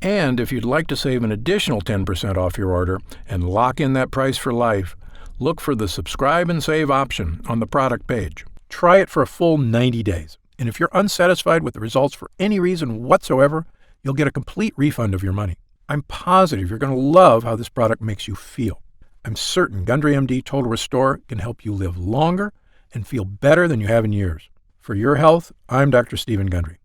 And if you'd like to save an additional 10% off your order and lock in that price for life, look for the subscribe and save option on the product page. Try it for a full 90 days. And if you're unsatisfied with the results for any reason whatsoever, you'll get a complete refund of your money. I'm positive you're going to love how this product makes you feel. I'm certain Gundry MD Total Restore can help you live longer and feel better than you have in years. For your health, I'm Dr. Stephen Gundry.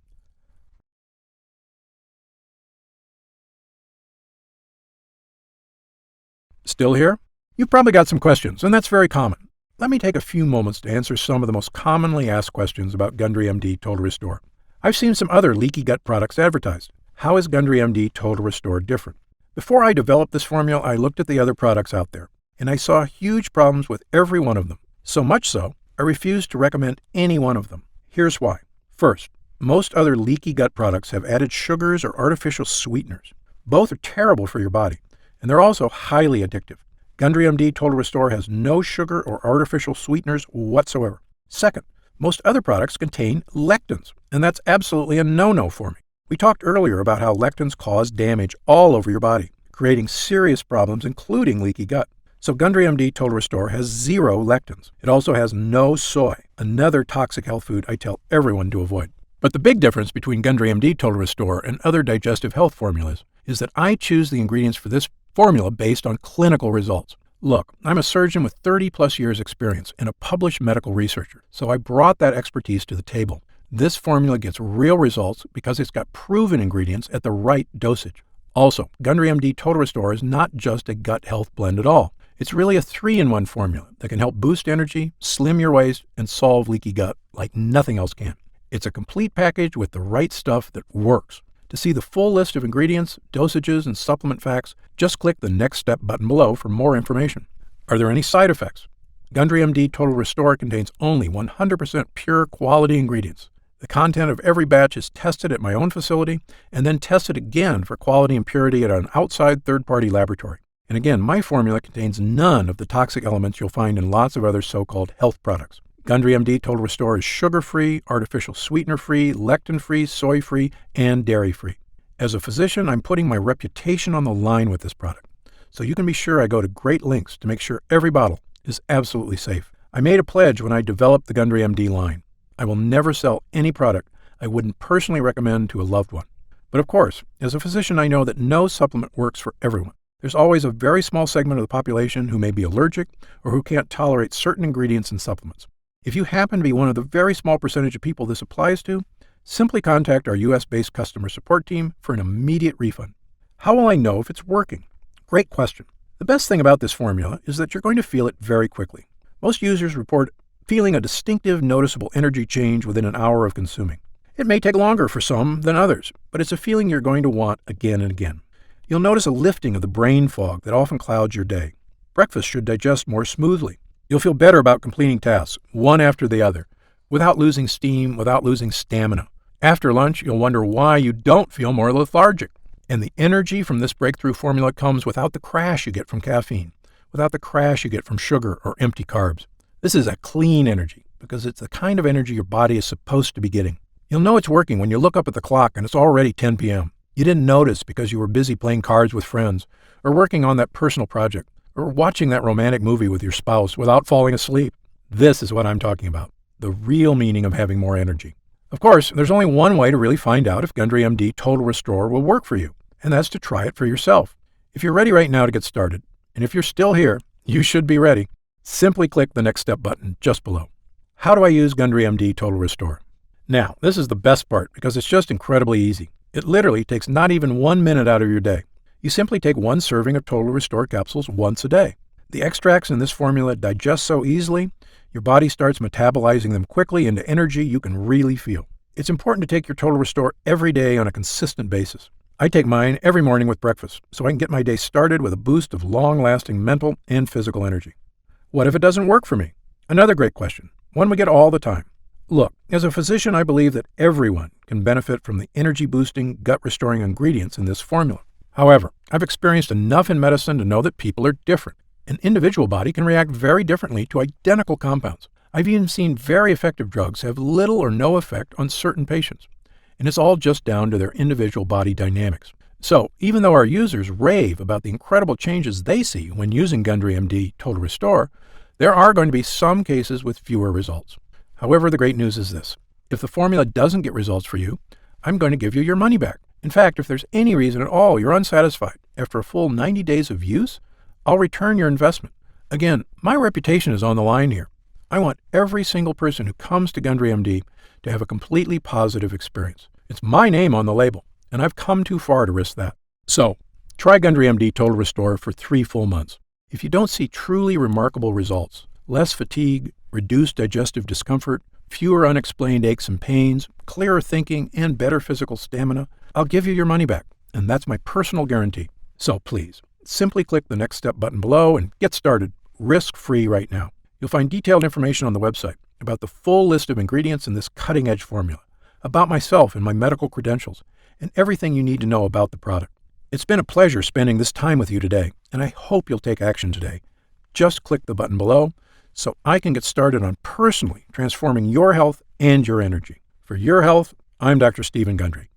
Still here? You've probably got some questions, and that's very common. Let me take a few moments to answer some of the most commonly asked questions about Gundry MD Total Restore. I've seen some other leaky gut products advertised. How is Gundry MD Total Restore different? Before I developed this formula, I looked at the other products out there, and I saw huge problems with every one of them. So much so, I refused to recommend any one of them. Here's why. First, most other leaky gut products have added sugars or artificial sweeteners. Both are terrible for your body, and they're also highly addictive. Gundry MD Total Restore has no sugar or artificial sweeteners whatsoever. Second, most other products contain lectins, and that's absolutely a no-no for me. We talked earlier about how lectins cause damage all over your body, creating serious problems, including leaky gut. So Gundry MD Total Restore has 0 lectins. It also has no soy, another toxic health food I tell everyone to avoid. But the big difference between Gundry MD Total Restore and other digestive health formulas is that I choose the ingredients for this formula based on clinical results. Look, I'm a surgeon with 30-plus years experience and a published medical researcher, so I brought that expertise to the table. This formula gets real results because it's got proven ingredients at the right dosage. Also, Gundry MD Total Restore is not just a gut health blend at all. It's really a 3-in-1 formula that can help boost energy, slim your waist, and solve leaky gut like nothing else can. It's a complete package with the right stuff that works. To see the full list of ingredients, dosages, and supplement facts, just click the Next Step button below for more information. Are there any side effects? Gundry MD Total Restore contains only 100% pure quality ingredients. The content of every batch is tested at my own facility and then tested again for quality and purity at an outside third-party laboratory. And again, my formula contains none of the toxic elements you'll find in lots of other so-called health products. Gundry MD Total Restore is sugar-free, artificial sweetener-free, lectin-free, soy-free, and dairy-free. As a physician, I'm putting my reputation on the line with this product, so you can be sure I go to great lengths to make sure every bottle is absolutely safe. I made a pledge when I developed the Gundry MD line. I will never sell any product I wouldn't personally recommend to a loved one. But of course, as a physician, I know that no supplement works for everyone. There's always a very small segment of the population who may be allergic or who can't tolerate certain ingredients in supplements. If you happen to be one of the very small percentage of people this applies to, simply contact our US-based customer support team for an immediate refund. How will I know if it's working? Great question. The best thing about this formula is that you're going to feel it very quickly. Most users report feeling a distinctive, noticeable energy change within an hour of consuming. It may take longer for some than others, but it's a feeling you're going to want again and again. You'll notice a lifting of the brain fog that often clouds your day. Breakfast should digest more smoothly. You'll feel better about completing tasks, one after the other, without losing steam, without losing stamina. After lunch, you'll wonder why you don't feel more lethargic. And the energy from this breakthrough formula comes without the crash you get from caffeine, without the crash you get from sugar or empty carbs. This is a clean energy because it's the kind of energy your body is supposed to be getting. You'll know it's working when you look up at the clock and it's already 10 p.m. You didn't notice because you were busy playing cards with friends, or working on that personal project, or watching that romantic movie with your spouse without falling asleep. This is what I'm talking about, the real meaning of having more energy. Of course, there's only one way to really find out if Gundry MD Total Restore will work for you, and that's to try it for yourself. If you're ready right now to get started, and if you're still here, you should be ready. Simply click the Next Step button just below. How do I use Gundry MD Total Restore? Now, this is the best part because it's just incredibly easy. It literally takes not even 1 minute out of your day. You simply take 1 serving of Total Restore capsules once a day. The extracts in this formula digest so easily, your body starts metabolizing them quickly into energy you can really feel. It's important to take your Total Restore every day on a consistent basis. I take mine every morning with breakfast so I can get my day started with a boost of long-lasting mental and physical energy. What if it doesn't work for me? Another great question, one we get all the time. Look, as a physician, I believe that everyone can benefit from the energy-boosting, gut-restoring ingredients in this formula. However, I've experienced enough in medicine to know that people are different. An individual body can react very differently to identical compounds. I've even seen very effective drugs have little or no effect on certain patients. And it's all just down to their individual body dynamics. So, even though our users rave about the incredible changes they see when using Gundry MD Total Restore, there are going to be some cases with fewer results. However, the great news is this. If the formula doesn't get results for you, I'm going to give you your money back. In fact, if there's any reason at all you're unsatisfied after a full 90 days of use, I'll return your investment. Again, my reputation is on the line here. I want every single person who comes to Gundry MD to have a completely positive experience. It's my name on the label, and I've come too far to risk that. So, try Gundry MD Total Restore for 3 full months. If you don't see truly remarkable results, less fatigue, reduced digestive discomfort, fewer unexplained aches and pains, clearer thinking, and better physical stamina, I'll give you your money back, and that's my personal guarantee. So please, simply click the Next Step button below and get started risk-free right now. You'll find detailed information on the website about the full list of ingredients in this cutting-edge formula, about myself and my medical credentials, and everything you need to know about the product. It's been a pleasure spending this time with you today, and I hope you'll take action today. Just click the button below so I can get started on personally transforming your health and your energy. For your health, I'm Dr. Stephen Gundry.